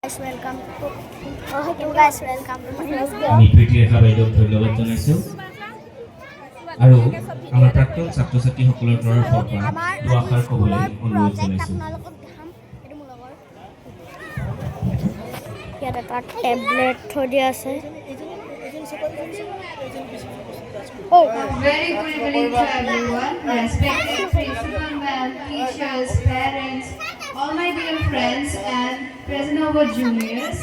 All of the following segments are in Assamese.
Welcome to you guys welcome to my house. আমি প্ৰীতিৰেখা বাইদেউক ধন্যবাদ জনাইছোঁ আৰু আমাৰ প্ৰাক্তন ছাত্ৰ ছাত্ৰীসকলৰ তৰফৰ পৰা দুআষাৰ ক'বলৈ অনুৰোধ জনাইছোঁ। ইয়াত এটা টেবলেট থৈ দিয়া আছে। Very good evening to everyone, respected principal ma'am, teachers, parents, all my dear friends and present over juniors.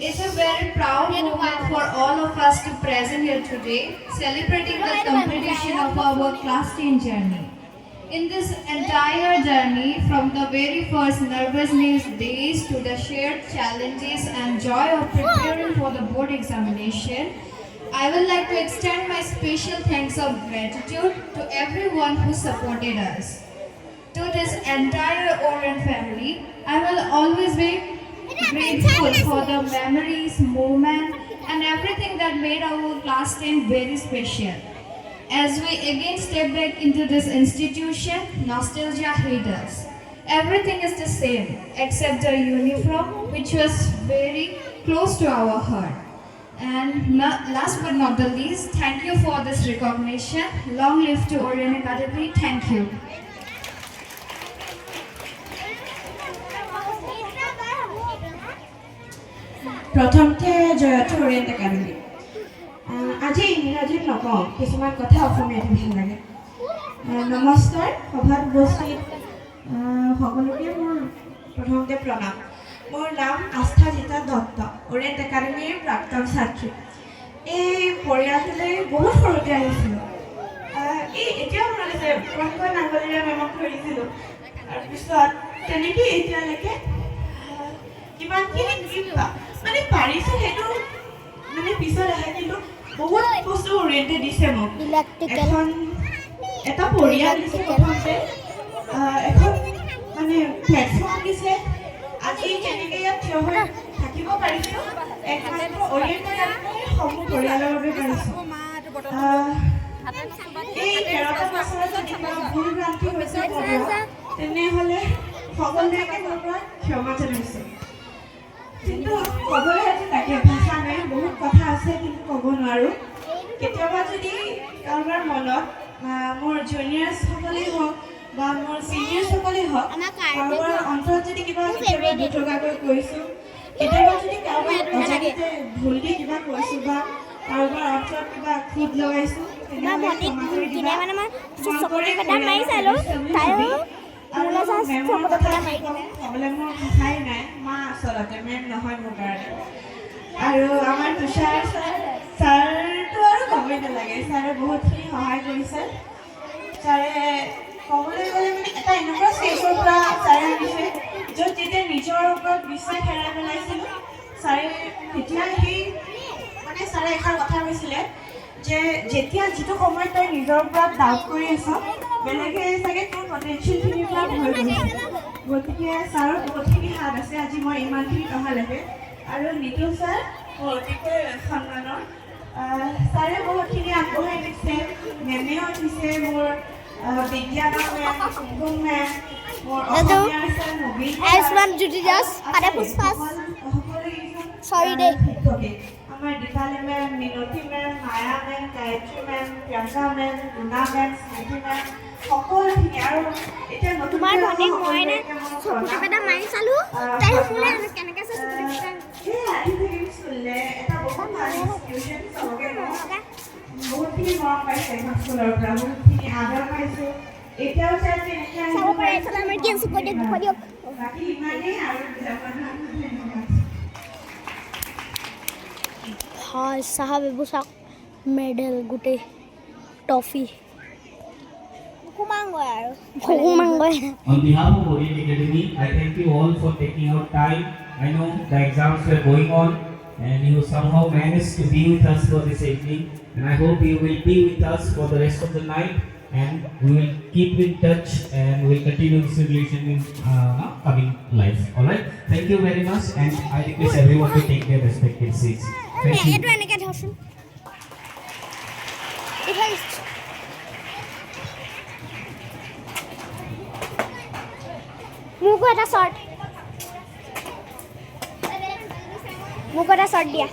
It's a very proud moment for all of us to present here today, celebrating the completion of our class 10 journey. In this entire journey, from the very first nervousness days to the shared challenges and joy of preparing for the board examination, I would like to extend my special thanks of gratitude to everyone who supported us. To this entire Orient family, I will always be grateful for the memories, moments, and everything that made our class 10 very special. As we again step back into this institution, nostalgia hit us. Everything is the same except the uniform, which was very close to our heart. And last but not the least, thank you for this recognition. Long live to Orient Academy. Thank you. প্ৰথমতে জয়তী অৰিয়েণ্ট একাডেমি। আজি ইংৰাজীত নকওঁ, কিছুমান কথা অসমীয়াত ভাল লাগে। নমস্কাৰ, সভাত উপস্থিত সকলোকে মোৰ প্ৰথমতে প্ৰণাম। মোৰ নাম আস্থা জিতা দত্ত, অৰিয়েণ্ট একাডেমীৰ প্ৰাক্তন ছাত্ৰী। এই পৰিয়ালটোলৈ বহুত সৰুতে আহিছিলোঁ। এতিয়াও মনত আছে, প্ৰথমকৈ নাঙলীৰে মেমক ধৰিছিলোঁ। তাৰপিছত তেনেকৈ এতিয়ালৈকে কিমানখিনি মানে পাৰিছোঁ সেইটো মানে পিছত আহে, কিন্তু বহুত বস্তু অৰিয়েণ্টে দিছে মোক। এখন এটা পৰিয়াল দিছে, প্ৰথমতে এখন মানে প্লেটফৰ্ম দিছে। আজি কেনেকৈ ইয়াত থিয় হৈ থাকিব পাৰিছোঁ, একমাত্ৰ অৰিয়েণ্টে সমূহ পৰিয়ালৰ বাবে পাৰিছোঁ। এই 13টা বছৰত যদি কিবা ভুল ভ্ৰান্তি হৈছে তেনেহ'লে সকলোকে মোৰ পৰা ক্ষমা জনাইছোঁ। কিন্তু ক'বলৈ আজি তাকে ভাষা নাই, বহুত কথা আছে কিন্তু ক'ব নোৱাৰোঁ। কেতিয়াবা যদি কাৰোবাৰ মনত মোৰ জুনিয়ৰসকলেই হওক বা মোৰ ছিনিয়ৰসকলেই হওক, কাৰোবাৰ অন্তৰত যদি কিবা কেতিয়াবা দুটকাকৈ কৈছোঁ, কেতিয়াবা যদি কাৰোবাৰ অজানিতে ভুল দি কিবা কৈছোঁ বা কাৰোবাৰ অন্তৰত কিবা খুঁত লগাইছোঁ, তেনেহ'লে ক্ষমা কৰি দিবা। ক'বলৈ মোৰ ভাষাই নাই, মা আচলতে মেম নহয় মোৰ কাৰণে। আৰু আমাৰ তুষাৰ ছাৰটো আৰু ক'বই নালাগে, ছাৰে বহুতখিনি সহায় কৰিছে। ছাৰে ক'বলৈ গ'লে মানে এটা এনেকুৱা ষ্টেজৰ পৰা ছাৰে আনিছে, য'ত যেতিয়া নিজৰ ওপৰত বিশ্বাস হেৰাই পেলাইছিলোঁ, ছাৰে তেতিয়া সেই মানে ছাৰে এষাৰ কথা কৈছিলে যে যেতিয়া যিটো সময়ত তই নিজৰ ওপৰত ডাউট কৰি আছ, বেলেগে চাগে তোৰ পটেনচিয়েলখিনিৰ পৰা ভয় কৰিছে। গতিকে ছাৰৰ বহুতখিনি হাত আছে আজি মই ইমানখিনি অহালৈকে। আৰু নিতু ছাৰ মোৰ অতিকৈ সন্মানৰ, ছাৰে বহুতখিনি আগবঢ়াই দিছে, মেমেও দিছে, মোৰ বিজ্ঞানৰ মেম, কুমকুম মেম, মোৰ অসমীয়াৰ ছাৰ নবীন শিক্ষকে, আমাৰ Dipali ma'am, Minati ma'am, Maya ma'am, Gayatri ma'am, Priyanka ma'am, Luna ma'am, Smriti ma'am, সকলোখিনি। আৰু এতিয়া নতুন বহুতখিনি মৰম পাইছে এখন স্কুলৰ পৰা, বহুতখিনি আদৰ পাইছোঁ। এতিয়াও বাকী ইমানেই আৰু হয় চাহাব এবুচাক মেডেল গোটেই trophy On behalf of Orient Academy, I thank you all for taking out time. I know the exams were going on and you somehow managed to be with us for this evening, and I hope you will be with us for the rest of the night, and we will keep in touch and we will continue this relation in coming life. Alright, thank you very much, and I request everyone to take their respective seats. Thank you. মোকো এটা শর্ট মোক এটা শ্বৰ্ট দিয়া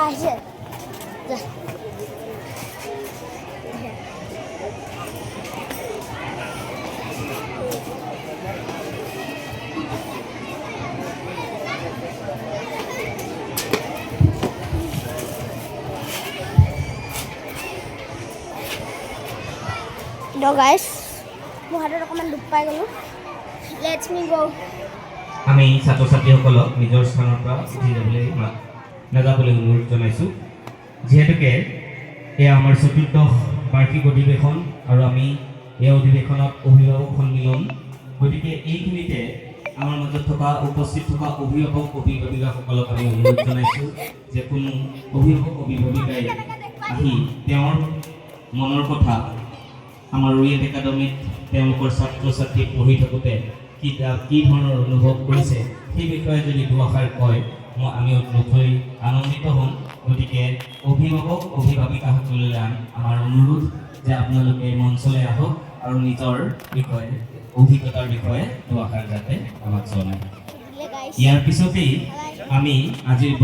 আহিছে গাইছ মোৰ হাতত অকণমান দুখ পাই গ'লোঁ লেটছ মি গো আমি ছাত্ৰ ছাত্ৰীসকলক নিজৰ স্থানৰ পৰা উঠি যাবলৈ নাযাবলৈ অনুৰোধ জনাইছোঁ যিহেতুকে এয়া আমাৰ ৪ৰ্থ বাৰ্ষিক অধিৱেশন আৰু আমি এই অধিৱেশনত অভিভাৱক সন্মিলন গতিকে এইখিনিতে আমাৰ মাজত থকা উপস্থিত থকা অভিভাৱক অভিভাৱিকাসকলক আমি অনুৰোধ জনাইছোঁ যে কোনো অভিভাৱক অভিভাৱিকাই আহি তেওঁৰ মনৰ কথা আমাৰ অৰিয়েণ্ট একাডেমীত তেওঁলোকৰ ছাত্ৰ ছাত্ৰী পঢ়ি থাকোঁতে কি ধৰণৰ অনুভৱ কৰিছে সেই বিষয়ে যদি দুআষাৰ কয় আমি নথৈ আনন্দিত হ'ম গতিকে অভিভাৱক অভিভাৱিকাসকললৈ আমাৰ অনুৰোধ যে আপোনালোকে মঞ্চলৈ আহক আৰু নিজৰ বিষয়ে অভিজ্ঞতাৰ বিষয়ে দুআষাৰ যাতে আমাক জনায় ইয়াৰ পিছতেই আমি আজিৰ